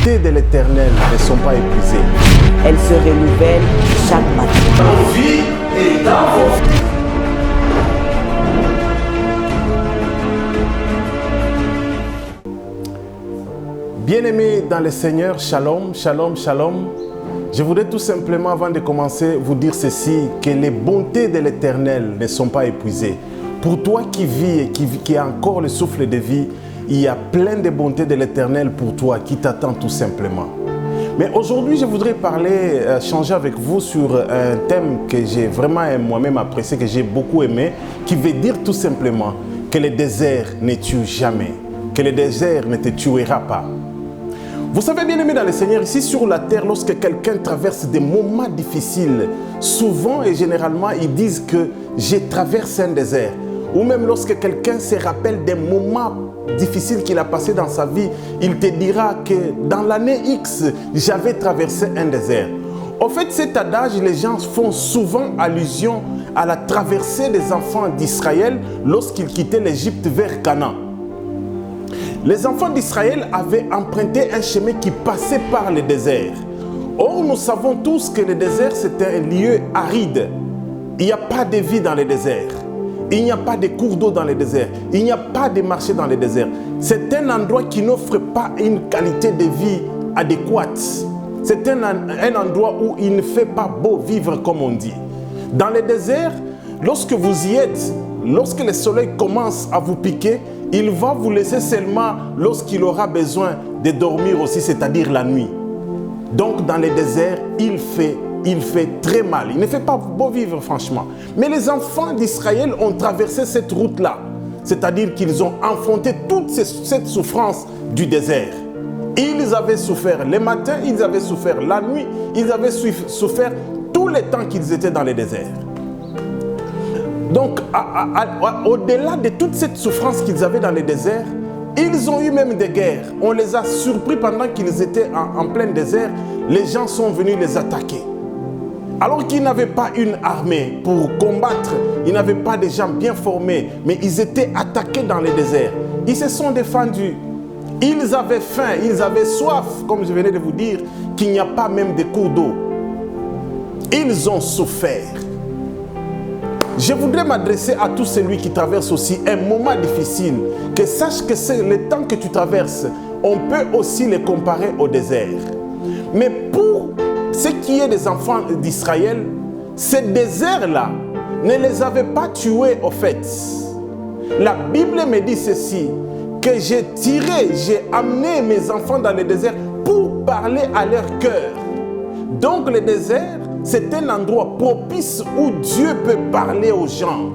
bontés de l'Éternel ne sont pas épuisées. Elle se renouvelle chaque matin. Vos vies et dans vos vies. Bien-aimés dans le Seigneur, shalom, shalom, shalom. Je voudrais tout simplement, avant de commencer, vous dire ceci, que les bontés de l'Éternel ne sont pas épuisées. Pour toi qui vis et qui a encore le souffle de vie, il y a plein de bontés de l'Éternel pour toi qui t'attend tout simplement. Mais aujourd'hui, je voudrais changer avec vous sur un thème que j'ai vraiment moi-même apprécié, que j'ai beaucoup aimé, qui veut dire tout simplement que le désert ne tue jamais, que le désert ne te tuera pas. Vous savez, bien aimé dans le Seigneur, ici sur la terre, lorsque quelqu'un traverse des moments difficiles, souvent et généralement, ils disent que j'ai traversé un désert. Ou même lorsque quelqu'un se rappelle des moments difficiles qu'il a passés dans sa vie, il te dira que dans l'année X, j'avais traversé un désert. En fait, cet adage, les gens font souvent allusion à la traversée des enfants d'Israël lorsqu'ils quittaient l'Égypte vers Canaan. Les enfants d'Israël avaient emprunté un chemin qui passait par le désert. Or, nous savons tous que le désert, c'est un lieu aride. Il n'y a pas de vie dans le désert. Il n'y a pas de cours d'eau dans le désert. Il n'y a pas de marché dans le désert. C'est un endroit qui n'offre pas une qualité de vie adéquate. C'est un endroit où il ne fait pas beau vivre, comme on dit. Dans le désert, lorsque vous y êtes, lorsque le soleil commence à vous piquer, il va vous laisser seulement lorsqu'il aura besoin de dormir aussi, c'est-à-dire la nuit. Donc dans le désert, il fait très mal. Il ne fait pas beau vivre, franchement. Mais les enfants d'Israël ont traversé cette route-là. C'est-à-dire qu'ils ont affronté toute cette souffrance du désert. Ils avaient souffert le matin, ils avaient souffert la nuit, ils avaient souffert tout le temps qu'ils étaient dans le désert. Donc, au-delà de toute cette souffrance qu'ils avaient dans le désert, ils ont eu même des guerres. On les a surpris pendant qu'ils étaient en plein désert. Les gens sont venus les attaquer. Alors qu'ils n'avaient pas une armée pour combattre, ils n'avaient pas des gens bien formés, mais ils étaient attaqués dans le désert. Ils se sont défendus. Ils avaient faim, ils avaient soif, comme je venais de vous dire, qu'il n'y a pas même de cours d'eau. Ils ont souffert. Je voudrais m'adresser à tout celui qui traverse aussi un moment difficile, que sache que c'est le temps que tu traverses, on peut aussi le comparer au désert. Mais pour ce qui est des enfants d'Israël, ce désert-là ne les avait pas tués au fait. La Bible me dit ceci, que j'ai amené mes enfants dans le désert pour parler à leur cœur. Donc le désert, c'est un endroit propice où Dieu peut parler aux gens.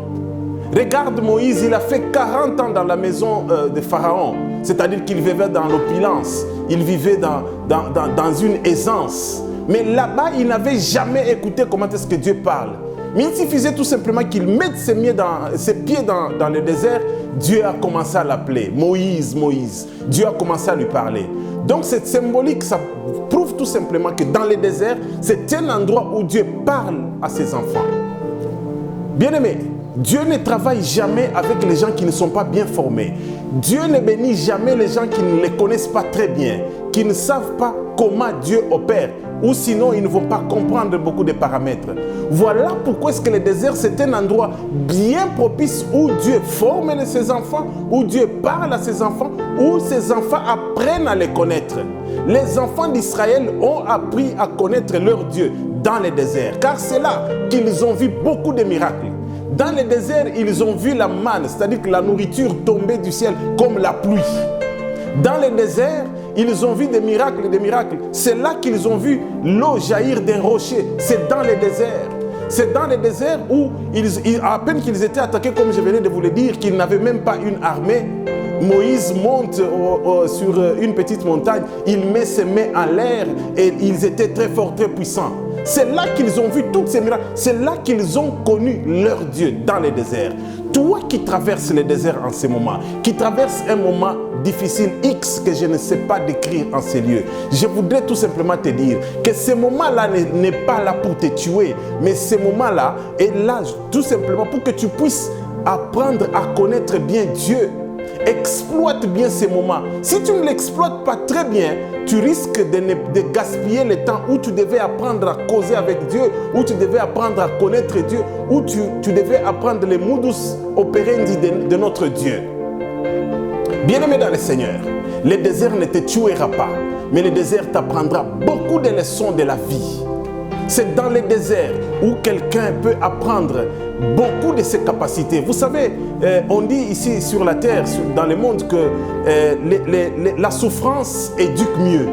Regarde Moïse, il a fait 40 ans dans la maison de Pharaon. C'est-à-dire qu'il vivait dans l'opulence. Il vivait dans une aisance. Mais là-bas, il n'avait jamais écouté comment est-ce que Dieu parle. Mais il suffisait tout simplement qu'il mette ses pieds dans le désert. Dieu a commencé à l'appeler. Moïse, Moïse. Dieu a commencé à lui parler. Donc c'est symbolique, ça prouve tout simplement que dans le désert, c'est un endroit où Dieu parle à ses enfants. Bien-aimés, Dieu ne travaille jamais avec les gens qui ne sont pas bien formés. Dieu ne bénit jamais les gens qui ne les connaissent pas très bien, qui ne savent pas comment Dieu opère, ou sinon ils ne vont pas comprendre beaucoup de paramètres. Voilà pourquoi est-ce que le désert, c'est un endroit bien propice où Dieu forme ses enfants, où Dieu parle à ses enfants, où ses enfants apprennent à les connaître. Les enfants d'Israël ont appris à connaître leur Dieu dans le désert, car c'est là qu'ils ont vu beaucoup de miracles. Dans le désert, ils ont vu la manne, c'est-à-dire que la nourriture tombait du ciel comme la pluie. Dans le désert, ils ont vu des miracles. C'est là qu'ils ont vu l'eau jaillir d'un rocher. C'est dans le désert. C'est dans le désert où, à peine qu'ils étaient attaqués, comme je venais de vous le dire, qu'ils n'avaient même pas une armée. Moïse monte sur une petite montagne, il met ses mains en l'air et ils étaient très forts, très puissants. C'est là qu'ils ont vu toutes ces miracles. C'est là qu'ils ont connu leur Dieu dans le désert. Toi qui traverses le désert en ce moment, qui traverses un moment difficile X que je ne sais pas décrire en ces lieux, je voudrais tout simplement te dire que ce moment-là n'est pas là pour te tuer, mais ce moment-là est là tout simplement pour que tu puisses apprendre à connaître bien Dieu Exploite bien ces moments. Si tu ne l'exploites pas très bien, tu risques de gaspiller le temps où tu devais apprendre à causer avec Dieu, où tu devais apprendre à connaître Dieu, où tu devais apprendre les modus operandi de notre Dieu. Bien-aimé dans le Seigneur, le désert ne te tuera pas, mais le désert t'apprendra beaucoup de leçons de la vie. C'est dans le désert où quelqu'un peut apprendre beaucoup de ses capacités. Vous savez, on dit ici sur la terre, dans le monde, que la souffrance éduque mieux.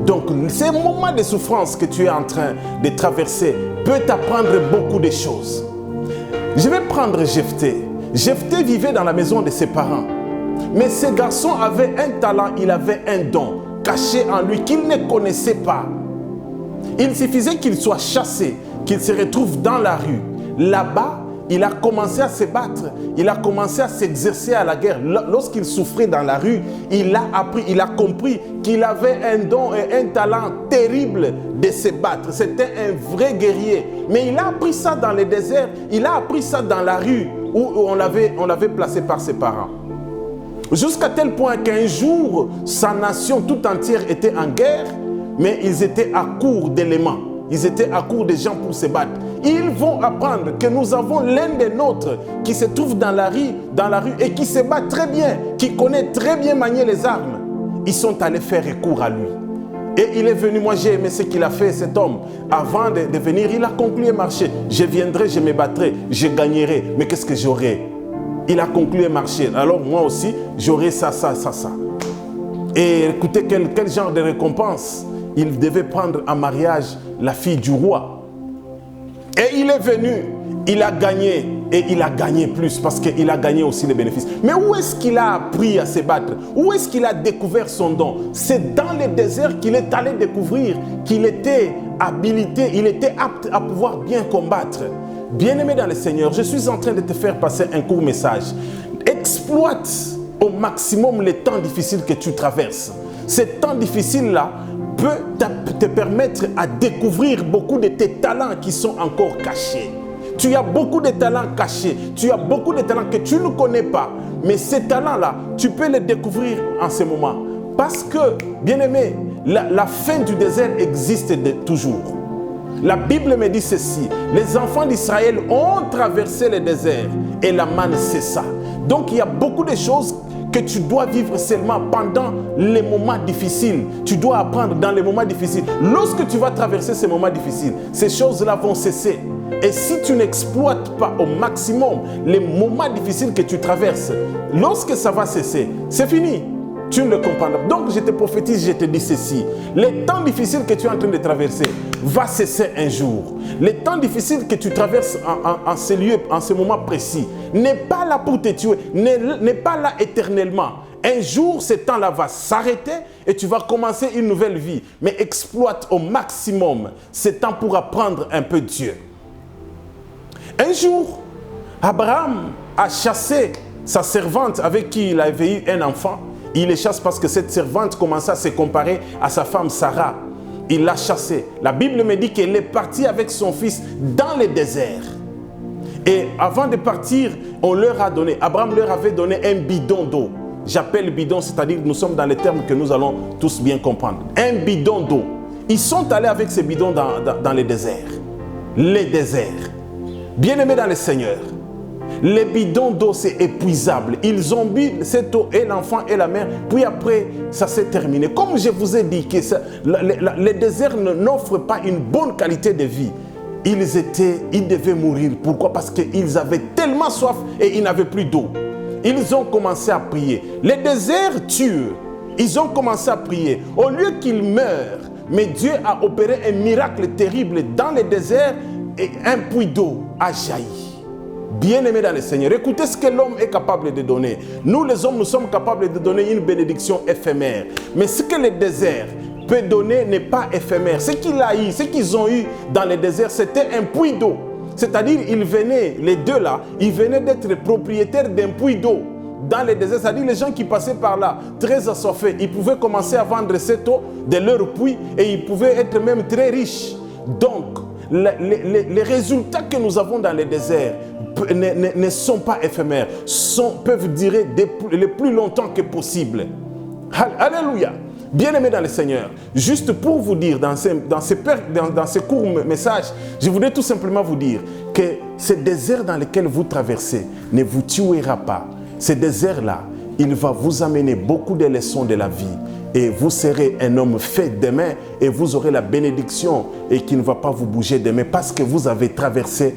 Donc, ces moments de souffrance que tu es en train de traverser peut t'apprendre beaucoup de choses. Je vais prendre Jephthé. Jephthé vivait dans la maison de ses parents. Mais ce garçon avait un talent, il avait un don caché en lui qu'il ne connaissait pas. Il suffisait qu'il soit chassé, qu'il se retrouve dans la rue. Là-bas, il a commencé à se battre, il a commencé à s'exercer à la guerre. Lorsqu'il souffrait dans la rue, il a appris, il a compris qu'il avait un don et un talent terrible de se battre. C'était un vrai guerrier. Mais il a appris ça dans le désert, il a appris ça dans la rue où on l'avait placé par ses parents. Jusqu'à tel point qu'un jour, sa nation tout entière était en guerre, mais ils étaient à court d'éléments. Ils étaient à court de gens pour se battre. Ils vont apprendre que nous avons l'un des nôtres qui se trouve dans la rue et qui se bat très bien, qui connaît très bien manier les armes. Ils sont allés faire recours à lui. Et il est venu, moi j'ai aimé ce qu'il a fait, cet homme. Avant de venir, il a conclu un marché. Je viendrai, je me battrai, je gagnerai. Mais qu'est-ce que j'aurai? Il a conclu un marché. Alors moi aussi, j'aurai ça. Et écoutez, quel genre de récompense? Il devait prendre en mariage la fille du roi. Et il est venu, il a gagné, et il a gagné plus parce qu'il a gagné aussi les bénéfices. Mais où est-ce qu'il a appris à se battre? Où est-ce qu'il a découvert son don? C'est dans le désert qu'il est allé découvrir qu'il était habilité, il était apte à pouvoir bien combattre. Bien-aimé dans le Seigneur, je suis en train de te faire passer un court message. Exploite au maximum les temps difficiles que tu traverses. Ces temps difficiles-là peut te permettre à découvrir beaucoup de tes talents qui sont encore cachés. Tu as beaucoup de talents cachés, tu as beaucoup de talents que tu ne connais pas, mais ces talents-là, tu peux les découvrir en ce moment. Parce que, bien-aimé, la fin du désert existe toujours. La Bible me dit ceci: les enfants d'Israël ont traversé le désert et la manne cessa. Donc il y a beaucoup de choses que tu dois vivre seulement pendant les moments difficiles. Tu dois apprendre dans les moments difficiles. Lorsque tu vas traverser ces moments difficiles, ces choses-là vont cesser. Et si tu n'exploites pas au maximum les moments difficiles que tu traverses, lorsque ça va cesser, c'est fini. Tu ne le comprendras pas. Donc je te prophétise, je te dis ceci: les temps difficiles que tu es en train de traverser va cesser un jour. Les temps difficiles que tu traverses en ce lieu, en ce moment précis, n'est pas là pour te tuer, n'est pas là éternellement. Un jour, ce temps-là va s'arrêter et tu vas commencer une nouvelle vie. Mais exploite au maximum ce temps pour apprendre un peu Dieu. Un jour, Abraham a chassé sa servante avec qui il avait eu un enfant. Il les chasse parce que cette servante commençait à se comparer à sa femme Sarah. Il l'a chassée. La Bible me dit qu'elle est partie avec son fils dans le désert. Et avant de partir, Abraham leur avait donné un bidon d'eau. J'appelle bidon, c'est-à-dire que nous sommes dans les termes que nous allons tous bien comprendre. Un bidon d'eau. Ils sont allés avec ce bidon dans le désert. Les déserts. Bien-aimés dans le Seigneur, les bidons d'eau, c'est épuisable. Ils ont bu cette eau, et l'enfant et la mère, puis après, ça s'est terminé. Comme je vous ai dit, que les déserts n'offrent pas une bonne qualité de vie. Ils devaient mourir. Pourquoi? Parce qu'ils avaient tellement soif et ils n'avaient plus d'eau. Ils ont commencé à prier. Les déserts tuent. Ils ont commencé à prier. Au lieu qu'ils meurent, mais Dieu a opéré un miracle terrible dans le désert et un puits d'eau a jailli. Bien-aimés dans le Seigneur, écoutez ce que l'homme est capable de donner. Nous les hommes, nous sommes capables de donner une bénédiction éphémère. Mais ce que le désert peut donner n'est pas éphémère. Ce qu'ils ont eu dans le désert, c'était un puits d'eau. C'est-à-dire, les deux là, ils venaient d'être propriétaires d'un puits d'eau dans le désert. C'est-à-dire, les gens qui passaient par là, très assoiffés, ils pouvaient commencer à vendre cette eau de leur puits et ils pouvaient être même très riches. Donc, les résultats que nous avons dans le désert ne sont pas éphémères, peuvent durer le plus longtemps que possible. Alléluia. Bien-aimés dans le Seigneur, juste pour vous dire, dans ces courts messages, je voudrais tout simplement vous dire que ce désert dans lequel vous traversez ne vous tuera pas. Ce désert-là, il va vous amener beaucoup de leçons de la vie. Et vous serez un homme fait demain et vous aurez la bénédiction et qui ne va pas vous bouger demain parce que vous avez traversé